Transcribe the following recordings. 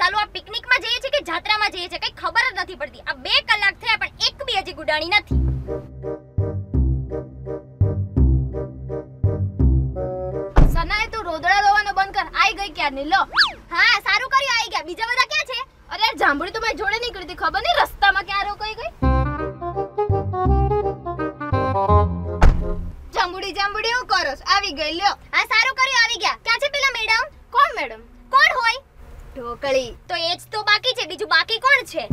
ચાલો આ પિકનિકમાં જઈએ છે કે જાત્રામાં જઈએ છે કઈ ખબર જ નથી પડતી. આ 2 કલાક થયા પણ એક બી હજી ગુડાણી નથી. સનાએ તું રોદડા રોવાનો બંધ કર. આઈ ગઈ ક્યારની લો. હા સારું કર્યું આવી ગયા. બીજા બધા ક્યાં છે? અરે જાંબુડી તો મારી જોડે નીકળી હતી, ખબર નહીં રસ્તામાં ક્યાં રોકાઈ ગઈ. જાંબુડી હું કરોસ? આવી ગઈ લ્યો. હા સારું કર્યું આવી ગયા. ક્યાં છે પેલા મેડમ? કોણ મેડમ? કોણ હોય? ઢોકળી. તો એ જ તો બાકી છે. બીજું બાકી કોણ છે?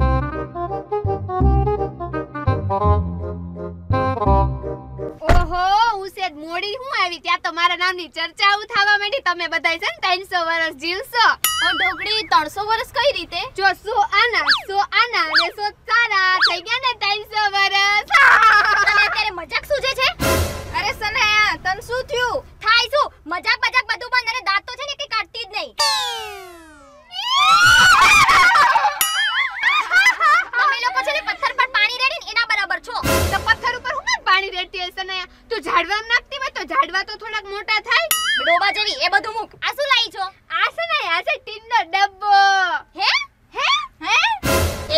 ઓહો હું સેજ મોડી હું આવી ત્યાં તો મારા નામની ચર્ચા થવા માંડી. તમે બધાય છે ને 300 વર્ષ જીવશો. ઓ ઢોકળી 300 વર્ષ કઈ રીતે? જો 100 આના અને 100 સારા થઈ ગયા ને 300 વર્ષ. તમે અત્યારે મજાક સૂજે છે? અરે સનાયા તને શું થયું? થાય શું? મજાક બધું બંધ. અને દાંત તો છે ને કે કાઢતી જ નહીં. તમે લોકો છે ને પથ્થર પર પાણી રેડીને એના બરાબર છો. તો પથ્થર ઉપર હું પાણી રેડતી હશે સનાયા? તું ઝાડવામાં નાખતી હોય તો ઝાડવા તો થોડાક મોટા થાય. ડોબા જેવી એ બધું મૂક. આ શું લાવી છો? આ સનાયા આ છે ટીનનો ડબ્બો. હે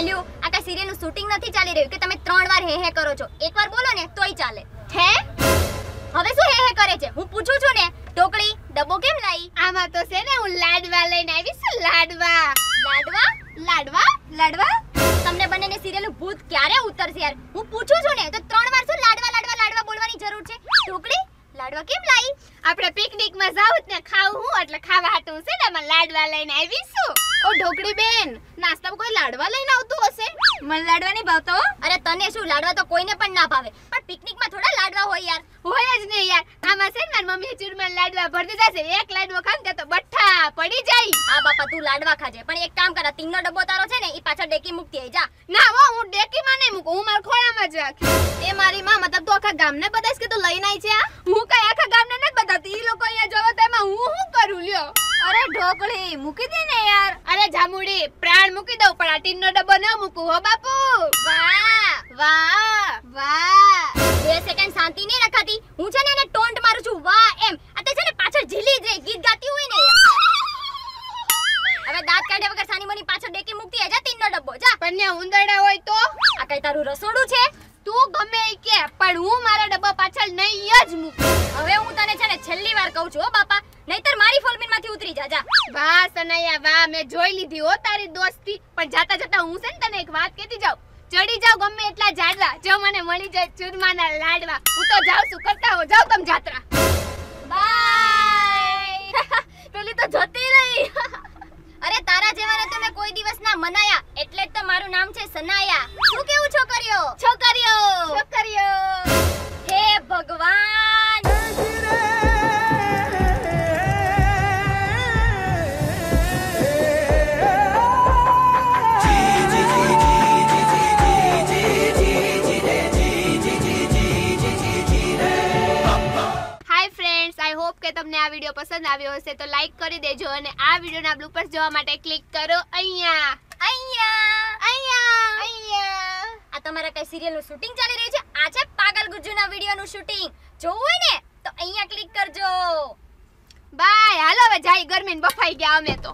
એલ્યુ આ કઈ સિરિયલ નું શૂટિંગ નથી ચાલી રહ્યું કે તમે 3 વાર હે કરો છો. એકવાર બોલો ને તોય ચાલે. હે હવે શું હે કરે છે? હું પૂછું છું ને. ઢોકળી ડબ્બો કેમ લાવી? આમાં તો છે ને હું લાડવા લઈને આવી છું. લાડવા તમને બંનેને સિરિયલ નું ભૂત ક્યારે ઉતરશે યાર? હું પૂછું છું ને તો 3 વાર શું લાડવા બોલવાની જરૂર છે? ઢોકળી લાડવા કેમ લાવી? આપણે પિકનિક માં જાવું ને ખાવું હું એટલે ખાવા હાટું છે ને માં લાડવા લઈને આવી છું. ઓ ઢોકળી બેન નાસ્તામાં કોઈ લાડવા લઈને આવતું હશે? મને લાડવા નહીં ભાવતો. અરે તને શું લાડવા તો કોઈને પણ ના ભાવે. પણ પિકનિક માં થોડા લાડવા હોય યાર. હોય જ નહીં યાર. આમાં છે ને મારી મમ્મી ચૂરમા લાડવા ભરતી જશે. એક લાડવો ખામ તો બઠ્ઠા પડી જાય. આ બાપા તું લાડવા ખાજે પણ એક કામ કર. તીનનો ડબ્બો તારો છે ને ઈ પાછળ ડેકી મૂકતી આઈ જા. ના હું ડેકીમાં નહીં મૂકું. હું મારા ખોળામાં જ રાખી. એ મારી માં મતલબ તું આખા ગામને બતાઈશ કે તું લઈને આવી છે આ? હું કઈ આખા ગામને નથી બતાવતી. ઈ લોકો અહીંયા જોવે તો એમાં હું શું કરું લ્યો? અરે ઢોકળી મૂકી દે ને યાર. અરે જામુડી પ્રાણ મૂકી દઉં પણ આ ટીનનો ડબ્બો ન મૂકું હો બાપુ. વાહ 2 સેકન્ડ શાંતિ નહીં રખાતી. હું છે ને એને ટોન્ટ મારું છું. વાહ એમ. આ તે છે ને પાછળ ઝીલી જ ગીત ગાતી હોય ને. હવે દાંત કાઢ્યા વગર સાની મની પાછળ ડેકી મૂકતી આઈ જા. તીનનો ડબ્બો જા. પણ ઉંદરડા હોય તો? આ કઈ તારું રસોડું છે? તું ગમે ઈ કે પણ હું મારા ડબ્બા પાછળ નહીં જ મૂકું. હવે હું તને છે ને છેલ્લી વાર કહું છું હો બાપા. નહીતર મારી ફોલમીનમાંથી ઉતરી જા. વાહ સનૈયા વાહ મેં જોઈ લીધી હો તારી દોસ્તી. પણ જાતા હું છે ને તને એક વાત કહેતી જાઉં. ચડી જાવ ગમે એટલા ઝાડવા જો મને મળી જાય ચૂરમાના લાડવા. હું તો જાઉં છું. કરતા હો જાવ તમ જાત્રા. બાય. પેલી તો જતી રહી. અરે તારા જેવાને તો મેં કોઈ દિવસ ના મનાયા એટલે જ તો મારું નામ છે સનાયા. શું કેવું છોકરીઓ? હે ભગવાન. તમને આ વિડિયો પસંદ આવ્યો હશે તો લાઈક કરી દેજો અને આ વિડિયોના બ્લૂપર્સ જોવા માટે ક્લિક કરો અહીંયા. આ તમારા કઈ સિરિયલ નું શૂટિંગ ચાલી રહ્યું છે? આ છે પાગલ ગુજ્જુના વિડિયો નું શૂટિંગ. જોવું હોય ને તો અહીંયા ક્લિક કરજો. બાય. હાલો હવે જાય ગરમીને બફાઈ ગયા અમે તો.